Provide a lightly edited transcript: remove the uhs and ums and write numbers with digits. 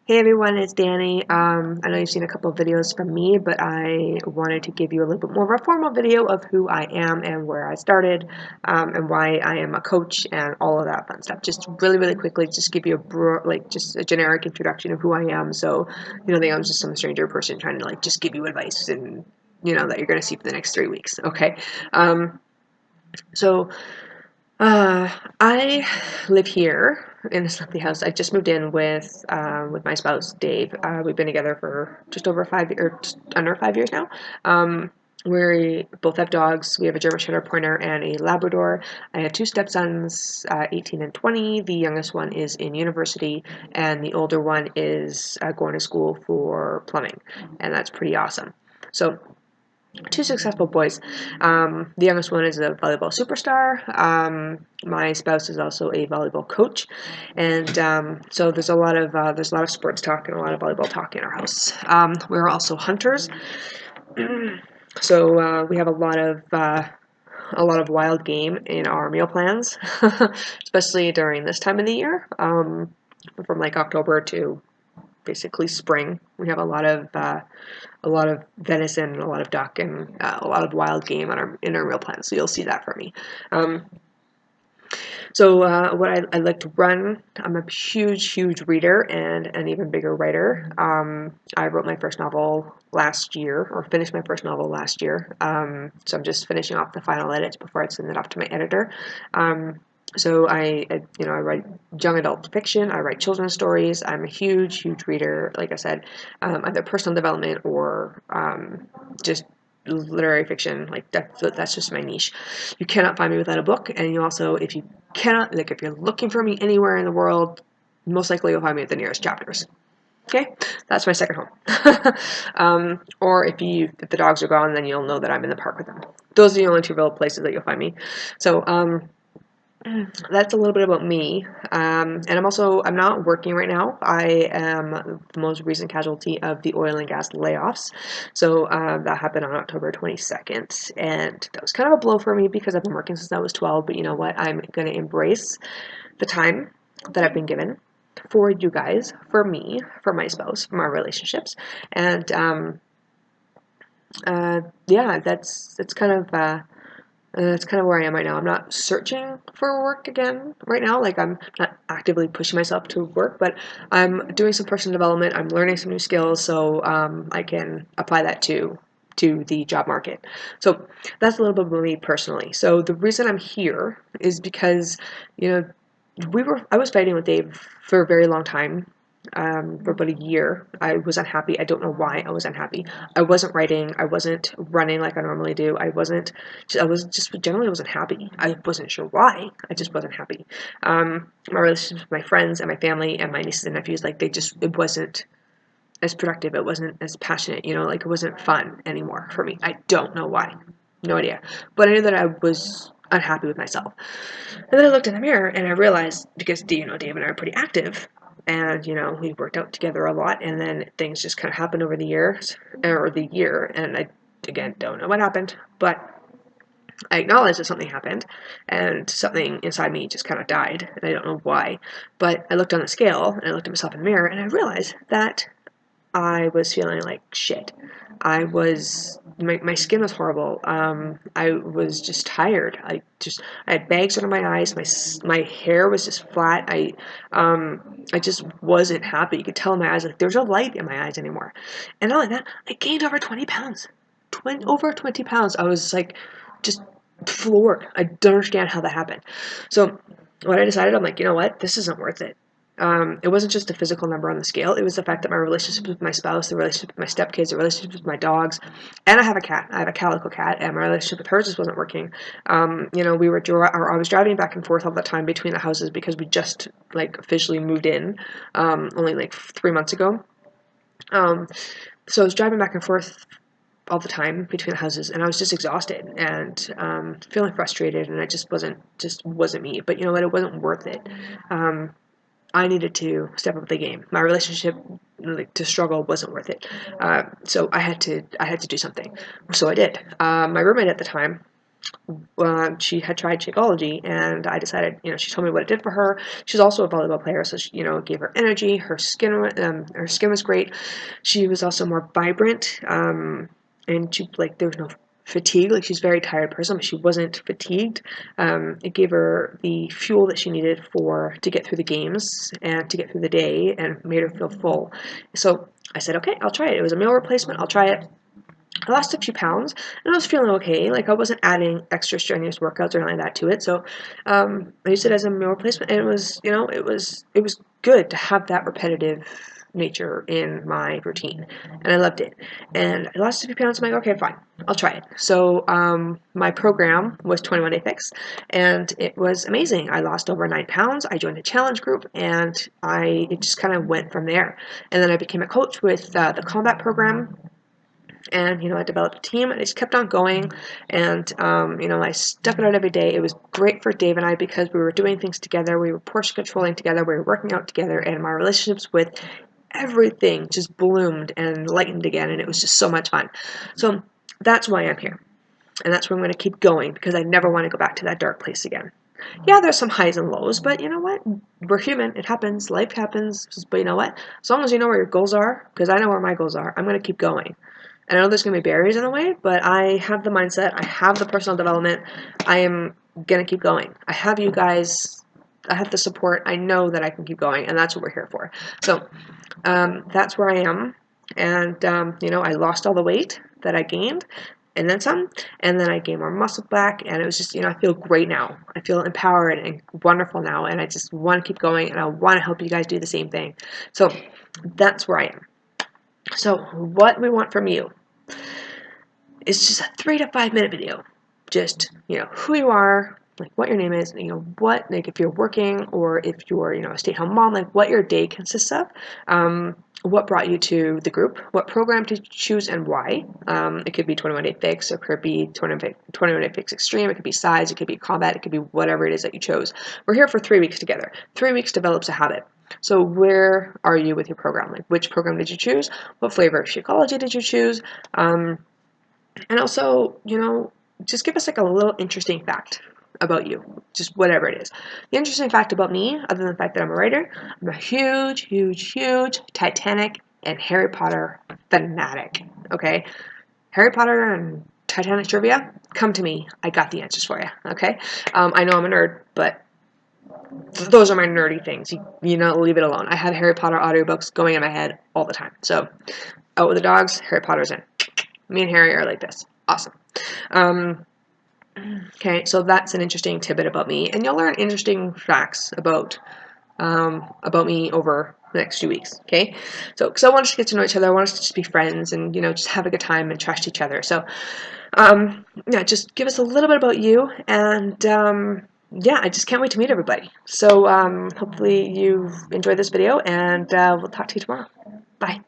Hey everyone, it's Danny. I know you've seen a couple of videos from me, but I wanted to give you a little bit more of a formal video of who I am and where I started, and why I am a coach and all of that fun stuff. Just really quickly, just give you just a generic introduction of who I am, so you don't think I'm just some stranger person trying to just give you advice and that you're going to see for the next 3 weeks. Okay. Um, so uh, I live here in this lovely house. I just moved in with my spouse Dave. We've been together for just over 5 or just under 5 years now. We both have dogs. We have a German Shepherd Pointer and a Labrador. I have two stepsons, 18 and 20. The youngest one is in university, and the older one is going to school for plumbing, and that's pretty awesome. So two successful boys. The youngest one is a volleyball superstar. My spouse is also a volleyball coach, and so there's a lot of sports talk and a lot of volleyball talk in our house. We're also hunters, so we have a lot of wild game in our meal plans, especially during this time of the year, from like October to basically spring. We have a lot of venison, a lot of duck, and a lot of wild game in our meal plan. So you'll see that from me. Um, what I like to run, I'm a huge reader and an even bigger writer. I wrote my first novel last year, or finished my first novel last year. So I'm just finishing off the final edits before I send it off to my editor. I write young adult fiction. I write children's stories. I'm a huge reader. Like I said, either personal development or just literary fiction. Like that's just my niche. You cannot find me without a book, and you also, if you cannot, like, if you're looking for me anywhere in the world, most likely you'll find me at the nearest Chapters. Okay, that's my second home. Or if the dogs are gone, then you'll know that I'm in the park with them. Those are the only two real places that you'll find me. So that's a little bit about me. And I'm not working right now. I am the most recent casualty of the oil and gas layoffs. So that happened on October 22nd. And that was kind of a blow for me because I've been working since I was 12. But you know what? I'm going to embrace the time that I've been given for you guys, for me, for my spouse, for my relationships. And yeah, that's kind of where I am right now. I'm not searching for work again right now. Like, I'm not actively pushing myself to work, but I'm doing some personal development. I'm learning some new skills, so I can apply that to the job market. So that's a little bit about me personally. So the reason I'm here is because, you know, I was fighting with Dave for a very long time, for about a year. I was unhappy. I don't know why I was unhappy. I wasn't writing. I wasn't running like I normally do. I was just generally wasn't happy. I wasn't sure why. I just wasn't happy. My relationships with my friends and my family and my nieces and nephews, like, it wasn't as productive. It wasn't as passionate, like, it wasn't fun anymore for me. I don't know why. No idea. But I knew that I was unhappy with myself. And then I looked in the mirror and I realized, because Dave and I are pretty active, and we worked out together a lot, and then things just kind of happened over the years, or the year, and I again don't know what happened, but I acknowledged that something happened, and something inside me just kind of died, and I don't know why. But I looked on the scale and I looked at myself in the mirror and I realized that I was feeling like shit. My skin was horrible. I was just tired. I had bags under my eyes. My hair was just flat. I just wasn't happy. You could tell in my eyes, like, there's no light in my eyes anymore. And not only that, I gained over 20 pounds. Over 20 pounds. I was like, just floored. I don't understand how that happened. So what I decided, I'm like, you know what? This isn't worth it. It wasn't just a physical number on the scale. It was the fact that my relationship with my spouse, the relationship with my stepkids, the relationship with my dogs, and I have a cat. I have a calico cat, and my relationship with her just wasn't working. I was driving back and forth all the time between the houses because we just, like, officially moved in, only like 3 months ago. So I was driving back and forth all the time between the houses, and I was just exhausted and feeling frustrated, and it just wasn't me. But you know what? It wasn't worth it. I needed to step up the game. My relationship, like, to struggle wasn't worth it. So I had to do something. So I did. My roommate at the time, she had tried Shakeology, and I decided, she told me what it did for her. She's also a volleyball player, so she, it gave her energy. Her skin was great. She was also more vibrant, and she there was no fatigue. Like, she's a very tired person, but she wasn't fatigued. It gave her the fuel that she needed to get through the games and to get through the day, and made her feel full. So I said, okay, I'll try it. It was a meal replacement. I'll try it. I lost a few pounds, and I was feeling okay. Like, I wasn't adding extra strenuous workouts or anything like that to it. So I used it as a meal replacement, and it was, it was good to have that repetitive nature in my routine, and I loved it. And I lost a few pounds. I'm like, okay, fine, I'll try it. So my program was 21 Day Fix, and it was amazing. I lost over 9 pounds. I joined a challenge group, and it just kind of went from there. And then I became a coach with the combat program, and I developed a team, and I just kept on going. And I stuck it out every day. It was great for Dave and I because we were doing things together, we were portion controlling together, we were working out together, and my relationships with everything just bloomed and lightened again, and it was just so much fun. So that's why I'm here, and that's where I'm going to keep going, because I never want to go back to that dark place again. Yeah, there's some highs and lows, but you know what? We're human. It happens. Life happens. But you know what? As long as you know where your goals are, because I know where my goals are, I'm going to keep going. And I know there's going to be barriers in the way, but I have the mindset, I have the personal development, I am going to keep going. I have you guys, I have the support, I know that I can keep going, and that's what we're here for. So that's where I am, and I lost all the weight that I gained, and then some, and then I gained more muscle back, and it was just, I feel great now. I feel empowered and wonderful now, and I just want to keep going, and I want to help you guys do the same thing. So that's where I am. So what we want from you is just a 3 to 5 minute video. Just, who you are, like what your name is, what, like if you're working or if you're, a stay-at-home mom, like what your day consists of, what brought you to the group, what program to choose and why. It could be 21 Day Fix, it could be 21 Day Fix Extreme, it could be Size, it could be Combat, it could be whatever it is that you chose. We're here for 3 weeks together. 3 weeks develops a habit. So where are you with your program? Like, which program did you choose? What flavor of Shakeology did you choose? And also, just give us like a little interesting fact about you, just whatever it is. The interesting fact about me, other than the fact that I'm a writer, I'm a huge, huge, huge Titanic and Harry Potter fanatic, okay? Harry Potter and Titanic trivia, come to me. I got the answers for you, okay? I know I'm a nerd, but those are my nerdy things. Leave it alone. I have Harry Potter audiobooks going in my head all the time. So, out with the dogs, Harry Potter's in. Me and Harry are like this. Awesome. Okay, so that's an interesting tidbit about me, and you'll learn interesting facts about me over the next few weeks. Okay, so because I want us to get to know each other, I want us to just be friends and just have a good time and trust each other. So, yeah, just give us a little bit about you, and yeah, I just can't wait to meet everybody. So hopefully you've enjoyed this video, and we'll talk to you tomorrow. Bye.